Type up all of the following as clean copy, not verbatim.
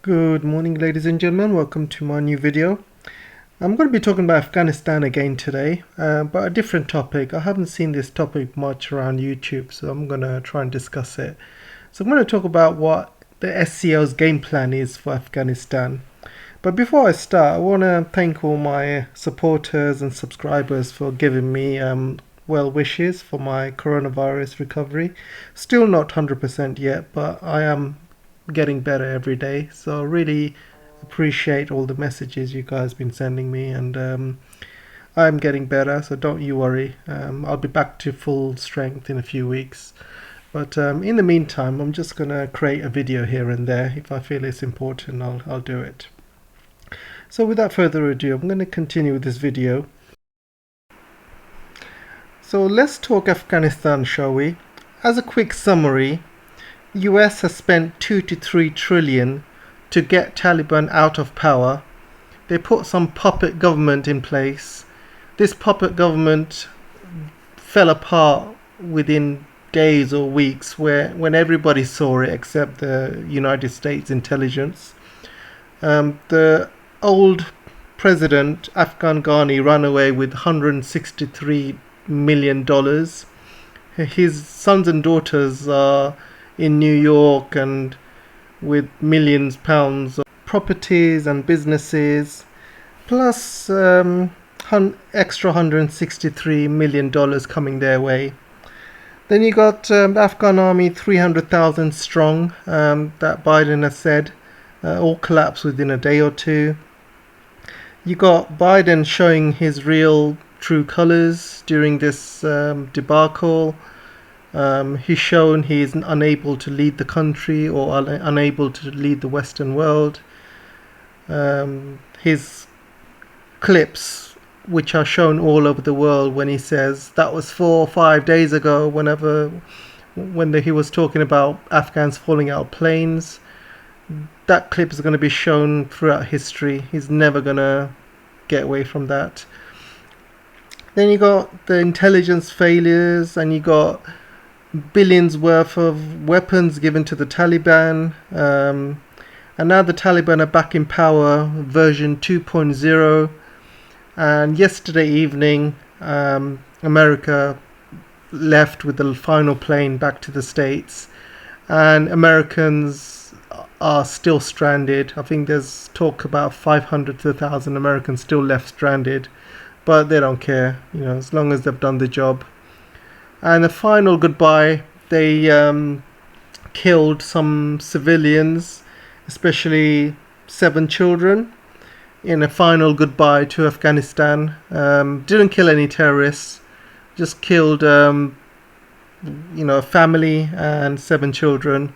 Good morning, ladies and gentlemen. Welcome to my new video. I'm going to be talking about Afghanistan again today, but a different topic. I haven't seen this topic much around YouTube, so I'm going to try and discuss it. So I'm going to talk about what the SCO's game plan is for Afghanistan. But before I start, I want to thank all my supporters and subscribers for giving me well wishes for my coronavirus recovery. Still not 100% yet, but I am getting better every day, so I really appreciate all the messages you guys been sending me, and I'm getting better, so don't you worry. I'll be back to full strength in a few weeks, but in the meantime I'm just gonna create a video here and there. If I feel it's important, I'll do it. So without further ado, I'm going to continue with this video. So let's talk Afghanistan, shall we? As a quick summary, US has spent 2 to 3 trillion to get Taliban out of power. They put some puppet government in place. This puppet government fell apart within days or weeks when everybody saw it except the United States intelligence. The old president, Afghan Ghani, ran away with $163 million. His sons and daughters are in New York and with millions of pounds of properties and businesses, plus extra $163 million coming their way. Then you got the Afghan army, 300,000 strong, that Biden has said all collapse within a day or two. You got Biden showing his real true colors during this debacle. He's shown he's unable to lead the country or unable to lead the Western world. His clips, which are shown all over the world, when he says that was 4 or 5 days ago, when he was talking about Afghans falling out of planes, that clip is going to be shown throughout history. He's never going to get away from that. Then you got the intelligence failures, and you got billions worth of weapons given to the Taliban, and now the Taliban are back in power, version 2.0. And yesterday evening, America left with the final plane back to the States, and Americans are still stranded. I think there's talk about 500 to 1,000 Americans still left stranded, but they don't care, as long as they've done the job. And the final goodbye, they killed some civilians, especially 7 children, in a final goodbye to Afghanistan. Didn't kill any terrorists, just killed a family and 7 children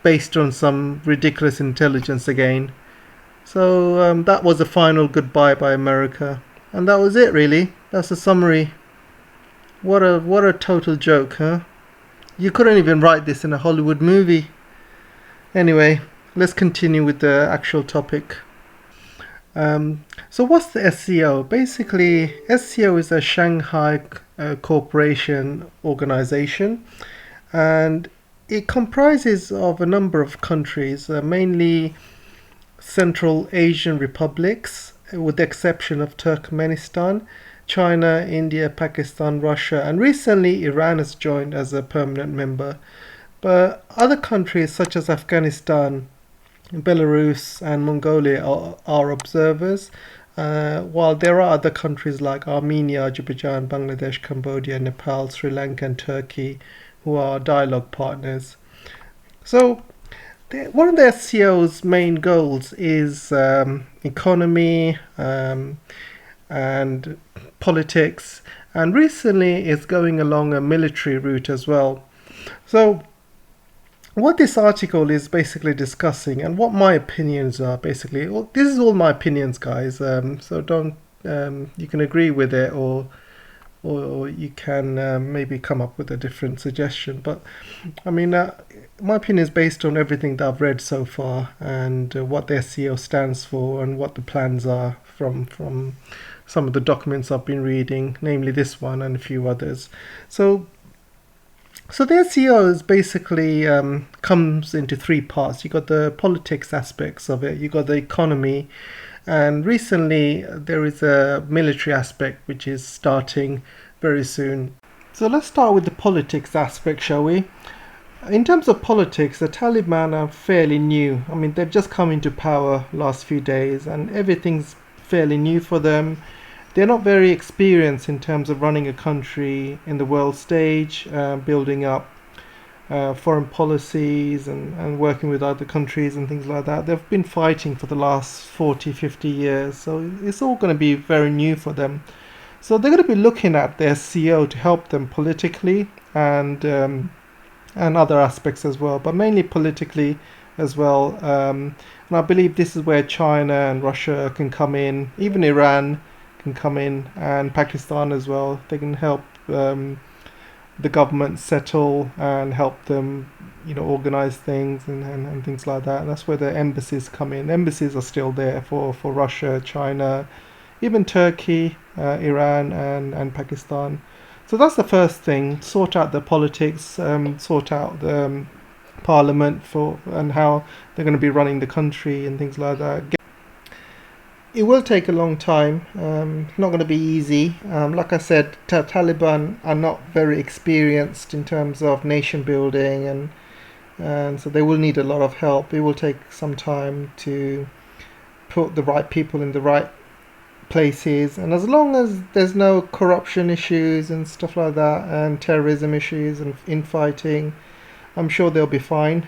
based on some ridiculous intelligence again. So that was a final goodbye by America, and that was it really. That's a summary. What a total joke, huh? You couldn't even write this in a Hollywood movie. Anyway, let's continue with the actual topic. So what's the SCO? Basically, SCO is a Shanghai Cooperation Organization, and it comprises of a number of countries, mainly Central Asian republics, with the exception of Turkmenistan, China, India, Pakistan, Russia, and recently Iran has joined as a permanent member. But other countries such as Afghanistan, Belarus, and Mongolia are observers, while there are other countries like Armenia, Azerbaijan, Bangladesh, Cambodia, Nepal, Sri Lanka, and Turkey who are dialogue partners. So one of the SCO's main goals is economy and politics, and recently is going along a military route as well. So what this article is basically discussing, and what my opinions are basically, this is all my opinions, guys, so don't you can agree with it, or you can maybe come up with a different suggestion. But I mean, my opinion is based on everything that I've read so far, and what the SCO stands for, and what the plans are from some of the documents I've been reading, namely this one and a few others. So So the SCO is basically comes into three parts. You got the politics aspects of it, you got the economy, and recently there is a military aspect which is starting very soon. So let's start with the politics aspect, shall we? In terms of politics, the Taliban are fairly new. I mean, they've just come into power last few days, and everything's fairly new for them. They're not very experienced in terms of running a country in the world stage, building up foreign policies and working with other countries and things like that. They've been fighting for the last 40, 50 years, so it's all going to be very new for them. So they're going to be looking at their SCO to help them politically and other aspects as well, but mainly politically as well. And I believe this is where China and Russia can come in, even Iran can come in, and Pakistan as well. They can help the government settle and help them, organize things and things like that. And that's where the embassies come in. Embassies are still there for Russia, China, even Turkey, Iran, and Pakistan. So that's the first thing. Sort out the politics, sort out the parliament and how they're going to be running the country and things like that. It will take a long time. Not going to be easy. Like I said, Taliban are not very experienced in terms of nation building, and so they will need a lot of help. It will take some time to put the right people in the right places, and as long as there's no corruption issues and stuff like that, and terrorism issues and infighting, I'm sure they'll be fine.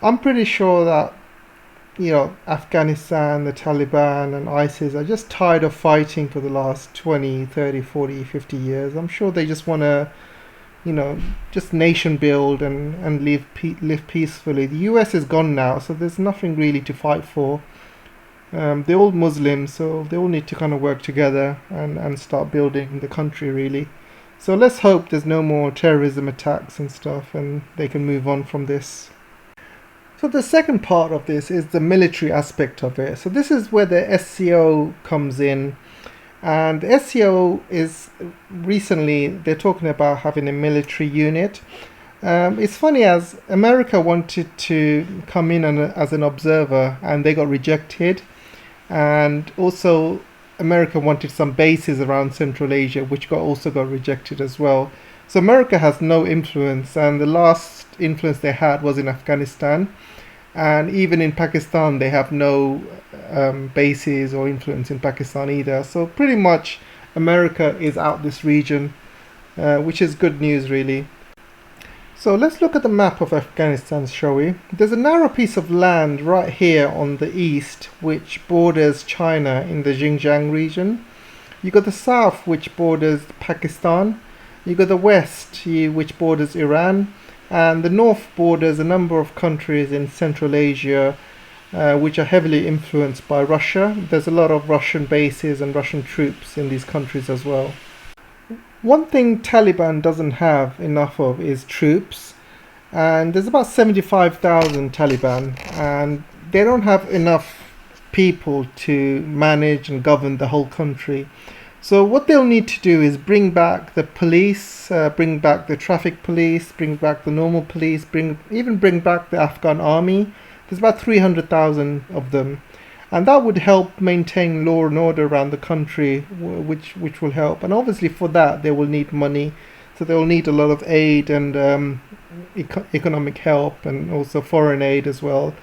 I'm pretty sure that Afghanistan, the Taliban and ISIS are just tired of fighting for the last 20, 30, 40, 50 years. I'm sure they just want to, just nation build and live peacefully. The US is gone now, so there's nothing really to fight for. They're all Muslims, so they all need to kind of work together and start building the country, really. So let's hope there's no more terrorism attacks and stuff, and they can move on from this. So the second part of this is the military aspect of it. So this is where the SCO comes in. And the SCO is recently, they're talking about having a military unit. It's funny, as America wanted to come in as an observer and they got rejected. And also America wanted some bases around Central Asia, which also got rejected as well. So America has no influence, and the last influence they had was in Afghanistan. And even in Pakistan, they have no bases or influence in Pakistan either. So pretty much America is out this region, which is good news, really. So let's look at the map of Afghanistan, shall we? There's a narrow piece of land right here on the east, which borders China in the Xinjiang region. You got the south, which borders Pakistan. You got the west, which borders Iran. And the north borders a number of countries in Central Asia, which are heavily influenced by Russia. There's a lot of Russian bases and Russian troops in these countries as well. One thing Taliban doesn't have enough of is troops, and there's about 75,000 Taliban, and they don't have enough people to manage and govern the whole country. So what they'll need to do is bring back the police, bring back the traffic police, bring back the normal police, even bring back the Afghan army. There's about 300,000 of them, and that would help maintain law and order around the country, which will help. And obviously for that they will need money, so they will need a lot of aid and economic help, and also foreign aid as well.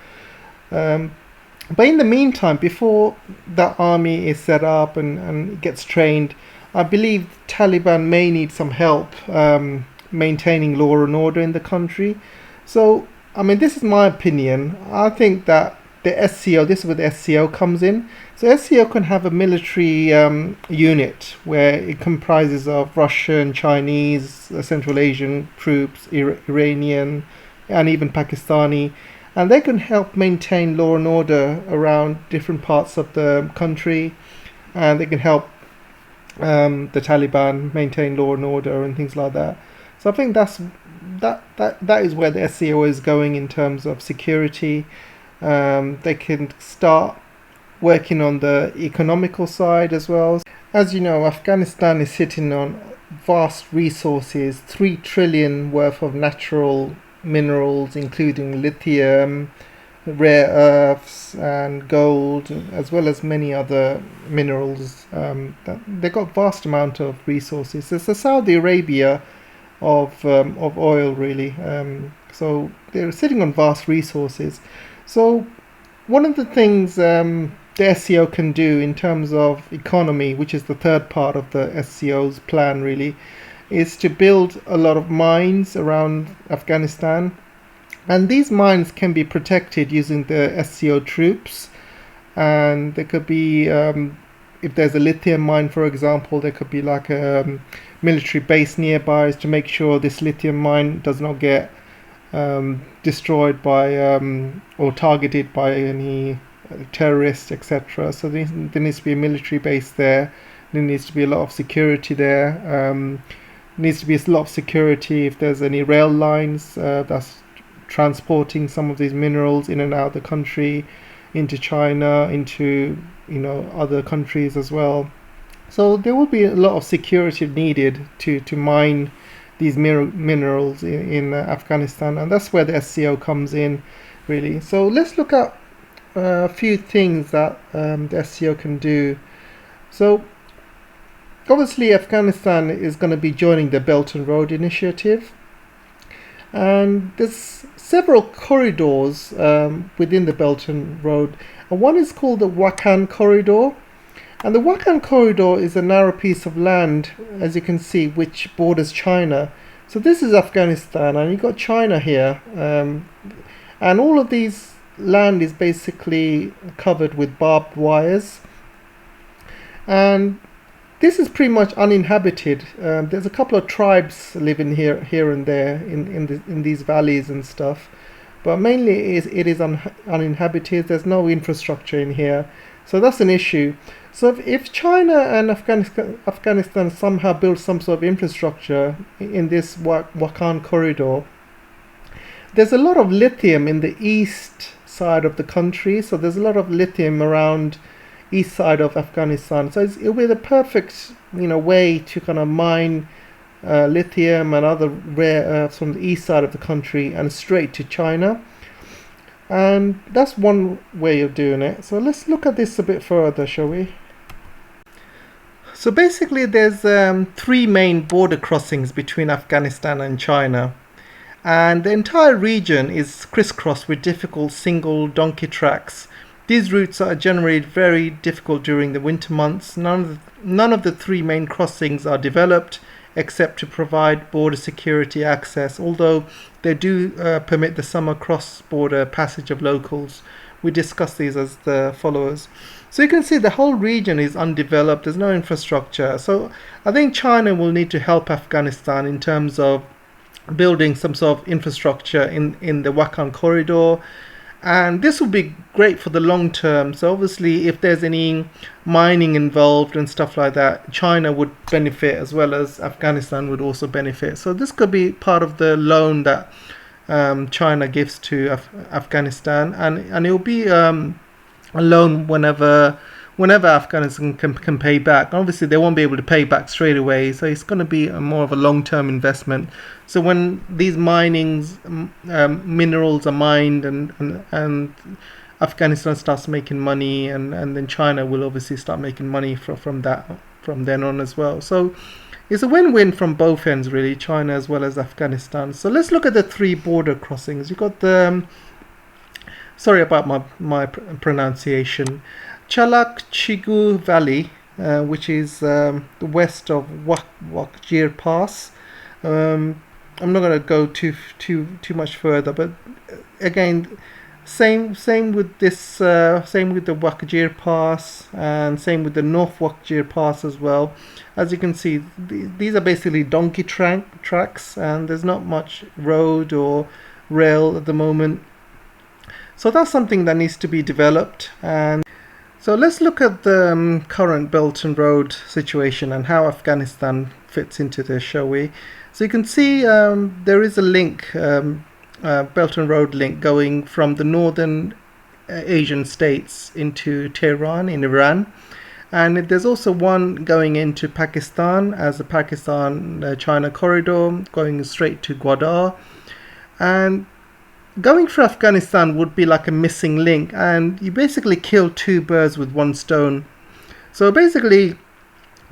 But in the meantime, before that army is set up and gets trained, I believe Taliban may need some help maintaining law and order in the country. So, I mean, this is my opinion. I think that the SCO, this is where the SCO comes in. So SCO can have a military unit where it comprises of Russian, Chinese, Central Asian troops, Iranian, and even Pakistani. And they can help maintain law and order around different parts of the country, and they can help the Taliban maintain law and order and things like that. So I think that is where the SCO is going in terms of security. They can start working on the economical side as well. As you know, Afghanistan is sitting on vast resources, 3 trillion worth of natural minerals, including lithium, rare earths, and gold, as well as many other minerals. They've got vast amount of resources. It's the Saudi Arabia of oil, really. So they're sitting on vast resources. So one of the things the SCO can do in terms of economy, which is the third part of the SCO's plan, really, is to build a lot of mines around Afghanistan. And these mines can be protected using the SCO troops. And there could be, if there's a lithium mine, for example, there could be like a military base nearby to make sure this lithium mine does not get destroyed by or targeted by any terrorists, etc. So there needs to be a military base there. There needs to be a lot of security there. Needs to be a lot of security if there's any rail lines that's transporting some of these minerals in and out of the country, into China, into other countries as well. So there will be a lot of security needed to mine these minerals in Afghanistan, and that's where the SCO comes in, really. So let's look at a few things that the SCO can do. So obviously Afghanistan is going to be joining the Belt and Road Initiative, and there's several corridors within the Belt and Road, and one is called the Wakan corridor. And the Wakan corridor is a narrow piece of land, as you can see, which borders China. So this is Afghanistan, and you've got China here, and all of these land is basically covered with barbed wires, and this is pretty much uninhabited. There's a couple of tribes living here and there in these valleys and stuff, but mainly it is uninhabited. There's no infrastructure in here, so that's an issue. So if China and Afghanistan somehow build some sort of infrastructure in this Wakan corridor, there's a lot of lithium in the east side of the country. So there's a lot of lithium around east side of Afghanistan. So it'll be the perfect way to kind of mine lithium and other rare earths from the east side of the country and straight to China. And that's one way of doing it. So let's look at this a bit further, shall we? So basically there's 3 main border crossings between Afghanistan and China. And the entire region is crisscrossed with difficult single donkey tracks. These routes are generally very difficult during the winter months. None of the 3 main crossings are developed except to provide border security access, although they do permit the summer cross-border passage of locals. We discuss these as the followers. So you can see the whole region is undeveloped, there's no infrastructure. So I think China will need to help Afghanistan in terms of building some sort of infrastructure in the Wakan corridor. And this will be great for the long term. So obviously if there's any mining involved and stuff like that, China would benefit as well as Afghanistan would also benefit. So this could be part of the loan that China gives to Afghanistan, and it will be a loan whenever Afghanistan can pay back. Obviously they won't be able to pay back straight away, so it's going to be more of a long-term investment. So when these minerals are mined and Afghanistan starts making money, and then China will obviously start making money from then on as well. So it's a win-win from both ends, really, China as well as Afghanistan. So let's look at the 3 border crossings. You've got the sorry about my pronunciation, Chalak Chigu Valley, which is the west of Wakjir Pass. I'm not going to go too much further, but again, same with this, same with the Wakjir Pass, and same with the North Wakjir Pass as well. As you can see, these are basically donkey tracks, and there's not much road or rail at the moment. So that's something that needs to be developed. And so let's look at the current Belt and Road situation and how Afghanistan fits into this, shall we? So you can see there is a link, Belt and Road link, going from the northern Asian states into Tehran in Iran. And there's also one going into Pakistan as a Pakistan-China corridor going straight to Gwadar. And going through Afghanistan would be like a missing link, and you basically kill two birds with one stone. So basically,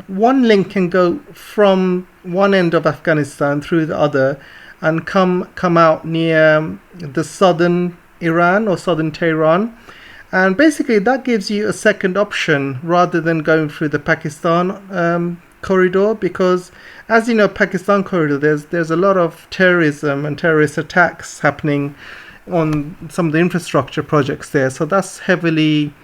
one link can go from one end of Afghanistan through the other and come out near the southern Iran or southern Tehran. And basically that gives you a second option rather than going through the Pakistan corridor, because as you know, Pakistan corridor, there's a lot of terrorism and terrorist attacks happening on some of the infrastructure projects there. So that's heavily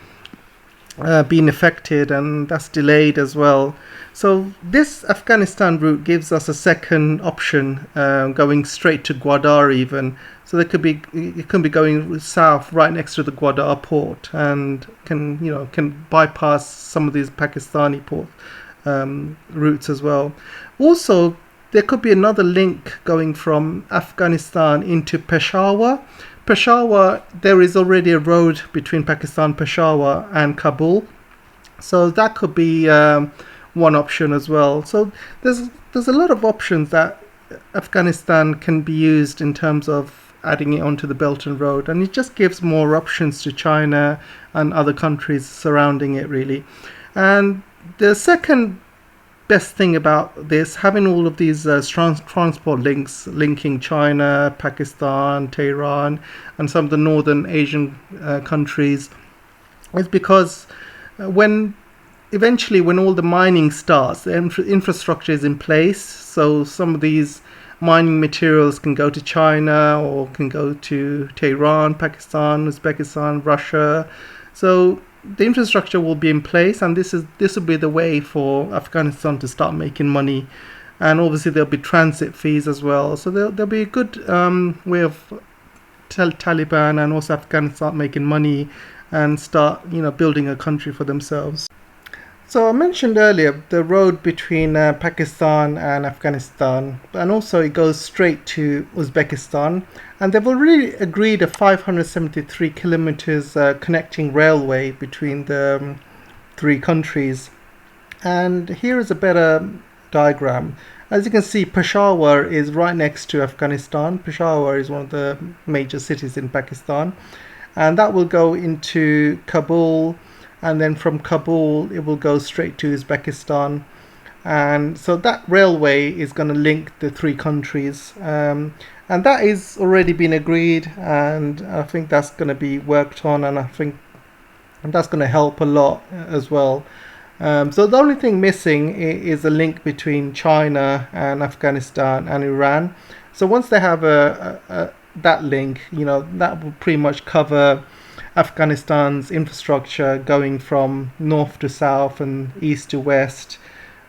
been affected, and that's delayed as well. So this Afghanistan route gives us a second option, going straight to Gwadar even. So it could be going south right next to the Gwadar port, and can bypass some of these Pakistani port routes as well. Also, there could be another link going from Afghanistan into Peshawar. Peshawar, there is already a road between Pakistan, Peshawar and Kabul. So that could be one option as well. So there's a lot of options that Afghanistan can be used in terms of adding it onto the Belt and Road, and it just gives more options to China and other countries surrounding it, really. And the second best thing about this, having all of these transport links linking China, Pakistan, Tehran, and some of the northern Asian countries, is because when all the mining starts, the infrastructure is in place. So some of these mining materials can go to China or can go to Tehran, Pakistan, Uzbekistan, Russia. So the infrastructure will be in place, and this will be the way for Afghanistan to start making money. And obviously there'll be transit fees as well. So there'll be a good way of Taliban and also Afghanistan making money and start building a country for themselves. So I mentioned earlier the road between Pakistan and Afghanistan, and also it goes straight to Uzbekistan, and they've already agreed a 573 kilometers connecting railway between the three countries. And here is a better diagram. As you can see, Peshawar is right next to Afghanistan. Peshawar is one of the major cities in Pakistan, and that will go into Kabul. And then from Kabul, it will go straight to Uzbekistan. And so that railway is going to link the three countries. And that is already been agreed. And I think that's going to be worked on. And I think that's going to help a lot as well. So the only thing missing is a link between China and Afghanistan and Iran. So once they have that link, that will pretty much cover Afghanistan's infrastructure going from north to south and east to west,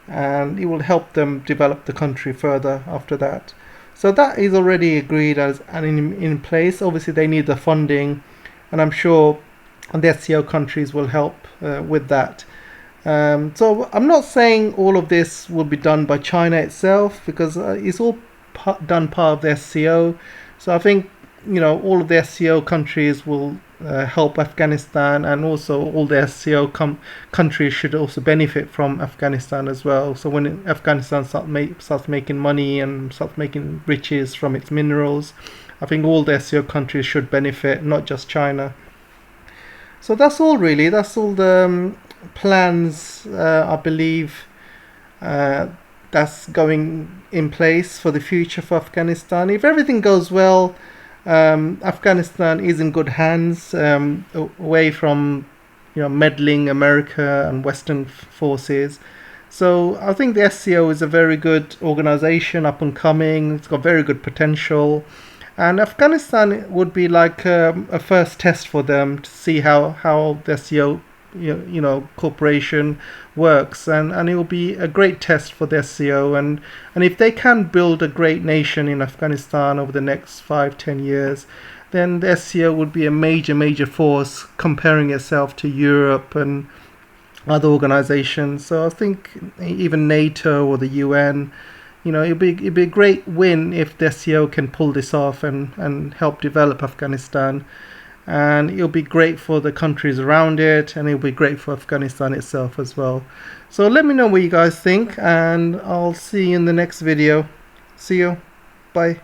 and it will help them develop the country further after that. So that is already agreed and in place. Obviously they need the funding, and I'm sure the SCO countries will help with that. So I'm not saying all of this will be done by China itself, because it's all done part of the SCO. So I think all of the SCO countries will help Afghanistan, and also all the SCO countries should also benefit from Afghanistan as well. So when Afghanistan starts making money and starts making riches from its minerals, I think all the SCO countries should benefit, not just China. So that's all really. That's all the plans, I believe, that's going in place for the future for Afghanistan. If everything goes well, Afghanistan is in good hands, away from meddling America and Western forces. So I think the SCO is a very good organization, up and coming. It's got very good potential, and Afghanistan would be like a first test for them to see how the SCO corporation works, and it will be a great test for the SCO, and if they can build a great nation in Afghanistan over the next 5-10 years, then the SCO would be a major force, comparing itself to Europe and other organizations. So I think even NATO or the UN, it'd be a great win if the SCO can pull this off and help develop Afghanistan. and it'll be great for the countries around it, and it'll be great for Afghanistan itself as well. So let me know what you guys think, and I'll see you in the next video. See you. Bye.